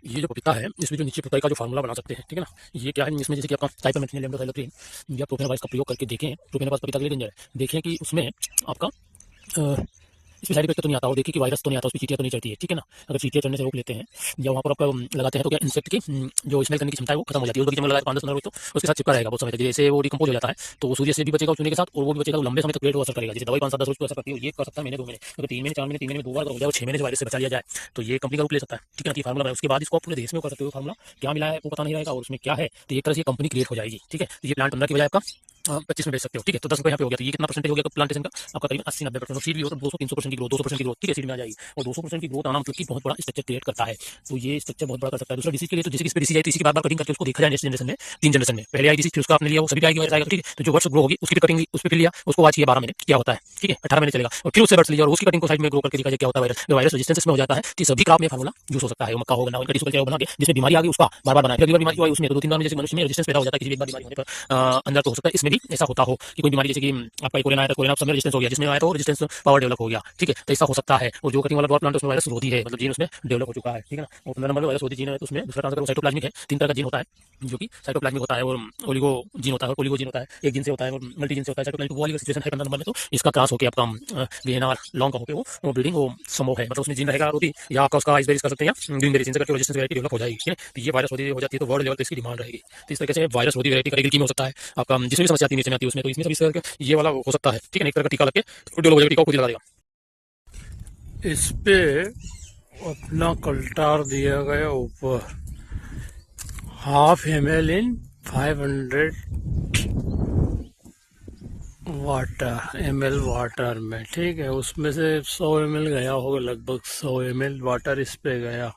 ये जो पपीता है इसमें जो नीचे पुताई का जो फार्मूला बना सकते हैं, ठीक है ना। ये क्या है, इसमें जैसे कि आपका साइपरमेथ्रिन लेम्डोसाइलोट्रिन या प्रोफेनावाइस का प्रयोग करके देखें, प्रोफेनावाइस पपीता के लिए डेंजर है, देखें कि उसमें आपका इसमें साइड इफेक्ट तो नहीं आता, और देखिए कि वायरस तो नहीं आता, उसकी चीटियाँ तो नहीं चढ़ती है, ठीक है ना। अगर चीटियाँ चढ़ने से रोक लेते हैं या वहाँ पर आपका लगाते हैं तो क्या इंसेक्ट की जो स्मेल करने की क्षमता है वो खत्म हो जाती है। उस बगीचे में लगाए 5-10 रोज तो उसके साथ चिपका रहेगा बहुत समय तक, जैसे वो डिकम्पोज हो जाता है तो वो सूर्य से भी बचेगा चूने के साथ, और वो भी बचेगा, वो लंबे समय तक पेड़ को असर करेगा। जैसे दवाई 5-7-10 रोज को असर करती है, ये कर सकता है महीने 2 महीने, अगर 3 महीने 4 महीने 3 महीने में 2 बार हो जाए, 6 महीने से वायरस से बचा लिया जाए तो ये कंपनी का रूप ले सकता है, ठीक है ना। फार्मूला है, उसके बाद इसको आप पूरे देश में कर सकते हो। फार्मूला क्या मिला है वो पता नहीं रहेगा और उसमें क्या है, तो एक तरह से कंपनी क्रिएट हो जाएगी, ठीक है। तो ये प्लांट 15 की बजाय आपका 25 में बेच सकते हो, ठीक है। तो 10 रुपये यहाँ पे हो गया, तो ये कितना परसेंटेज हो गया प्लांटेशन का आपका, करीबन 80-90%। सीड भी हो तो 200-300% की ग्रोथ, 200% की ग्रोथ, ठीक है, सीड में आ जाएगी। और 200% की ग्रोथ आना मतलब कि बहुत बड़ा स्ट्रक्चर क्रिएट करता है, तो ये स्ट्रक्चर बहुत बड़ा कर सकता है। दूसरा डिसीज के लिए तो जैसे कि इस पे डिसीज आई तो इसी की बार बार कटिंग करके उसको देखा जाए नेक्स्ट जनरेशन में, 3 जनरेशन में पहले आई डिसीज फिर उसका आपने लिया, वो सभी आएगी वायरस आएगा, ठीक है। तो जो वर्ष ग्रो होगी उसकी भी कटिंग उस पर लिया, उसको आज किया 12 महीने क्या होता है, ठीक है, 18 महीने चलेगा, और फिर उससे वर्ष लिया और उसकी कटिंग को साइड में ग्रो करके देखा जाए क्या होता है वायरस। वायरस रेजिस्टेंस में हो जाता है, तो सभी क्रॉप में फार्मूला यूज हो सकता है। मक्का हो गया, उनका टिश्यू कल्चर बना के जिसमें बीमारी आ गई उसका बार बार बनाया, अगली बीमारी आई उसमें तो 2-3 बार में जैसे मनुष्य में रेजिस्टेंस पैदा हो जाता है, किसी भी एक बार बीमारी होने पर अंदर तो हो सकता है इसमें भी ऐसा होता हो कि कोई बीमारी जैसे कि आपका कोरोना आया था, कोरोना समय रेजिस्टेंस हो गया, जिसमें आया तो रेजिस्टेंस पावर डेवलप हो गया, ठीक है। तो ऐसा हो सकता है। और जो कटिंग वाला ड्रॉप प्लांट उसमें वायरस रोधी है, मतलब जीन उसमें डेवलप हो चुका है, ठीक है ना। और 15 नंबर में वायरस रोधी जीन है, तो उसमें दूसरा ट्रांसफर साइटोप्लाज्मिक है। 3 तरह का जीन होता है जो कि साइटोप्लाज्मिक होता है, और ओलिगो जीन होता है, और पोलिगो जीन होता है, एक जीन से होता है और मल्टी जीन से होता है। साइटोप्लाज्मिक वो वाली सिचुएशन है 15 नंबर में, तो इसका क्रॉस होकर आपका वीएनआर लॉन्ग का होकर वो ब्रीडिंग वो संभव है, मतलब उसमें जीन रहेगा रोधी, या आपका उसका आइसबेरीज कर सकते हैं या ग्रीनबेरी जीन से करके रेजिस्टेंस वैरायटी डेवलप हो जाएगी, ठीक है। तो ये वायरस रोधी हो जाती है तो वर्ल्ड लेवल पे इसकी डिमांड रहेगी। तो इस तरीके से वायरस रोधी वैरायटी का में हो सकता है आपका, जिसमें भी समस्या आती है नीचे में आती है उसमें, तो इसमें सब इस तरह के ये वाला हो सकता है, ठीक है। एक तरह का टीका लग के डेवलप हो जाएगा, टीका खुद ही लगा देगा। इस पे अपना कल्टार दिया गया ऊपर, 1/2 ml इन 500 ml वाटर में, ठीक है। उसमें से 100 ml गया होगा, लगभग 100 ml वाटर इस पे गया,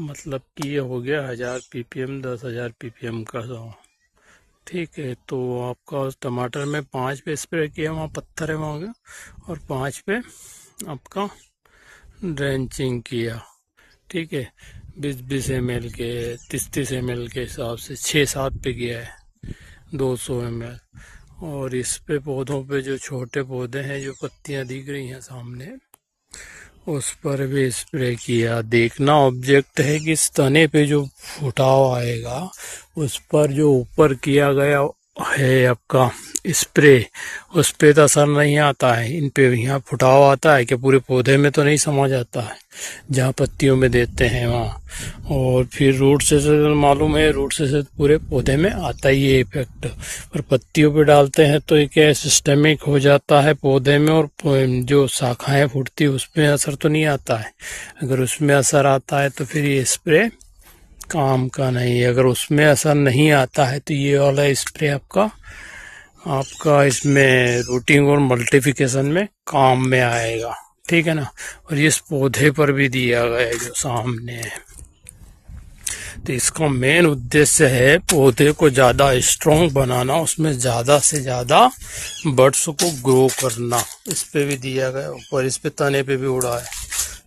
मतलब कि ये हो गया 1000 ppm, 10,000 ppm का 100, ठीक है। तो आपका टमाटर में 5 पे स्प्रे किया, वहाँ पत्थर है वहाँ, और 5 पे आपका ड्रेंचिंग किया, ठीक है। 20-20 ml के, 30-30 ml के हिसाब से 6-7 पे किया है, 200 ml। और इस पे पौधों पे जो छोटे पौधे हैं, जो पत्तियां दिख रही हैं सामने, उस पर भी स्प्रे किया। देखना ऑब्जेक्ट है कि इस तने पे जो फुटाव आएगा उस पर जो ऊपर किया गया है आपका स्प्रे, उस पे तो असर नहीं आता है, इन पे यहाँ फुटाव आता है कि पूरे पौधे में तो नहीं समझ आता है, जहाँ पत्तियों में देते हैं वहाँ। और फिर रूट से मालूम है, रूट से पूरे पौधे में आता ही है इफेक्ट, पर पत्तियों पे डालते हैं तो एक सिस्टमिक हो जाता है पौधे में, और जो शाखाएं फूटती उस पर असर तो नहीं आता है। अगर उसमें असर आता है तो फिर ये स्प्रे काम का नहीं है। अगर उसमें असर नहीं आता है तो ये वाला स्प्रे आपका इसमें रूटिंग और मल्टीप्लिकेशन में काम में आएगा, ठीक है ना। और इस पौधे पर भी दिया गया है जो सामने है। तो इसका मेन उद्देश्य है पौधे को ज़्यादा स्ट्रॉन्ग बनाना, उसमें ज़्यादा से ज़्यादा बड्स को ग्रो करना। इस पे भी दिया गया ऊपर, इस पे तने पे भी उड़ा है।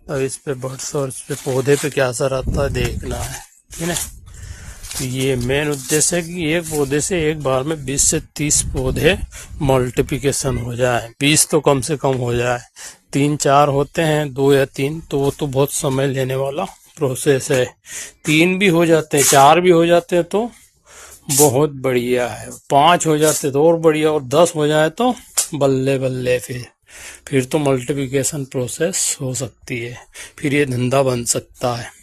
अब इस पे बड्स और इस पे पौधे पे क्या असर आता है देखना है, ठीक है। तो ये मेन उद्देश्य है कि एक पौधे से एक बार में 20 से 30 पौधे मल्टीप्लिकेशन हो जाए, 20 तो कम से कम हो जाए। 3-4 होते हैं, 2 या 3, तो वो तो बहुत समय लेने वाला प्रोसेस है। 3 भी हो जाते हैं, 4 भी हो जाते हैं तो बहुत बढ़िया है, 5 हो जाते तो और बढ़िया, और 10 हो जाए तो बल्ले बल्ले। फिर तो मल्टीप्लिकेशन प्रोसेस हो सकती है, फिर ये धंधा बन सकता है।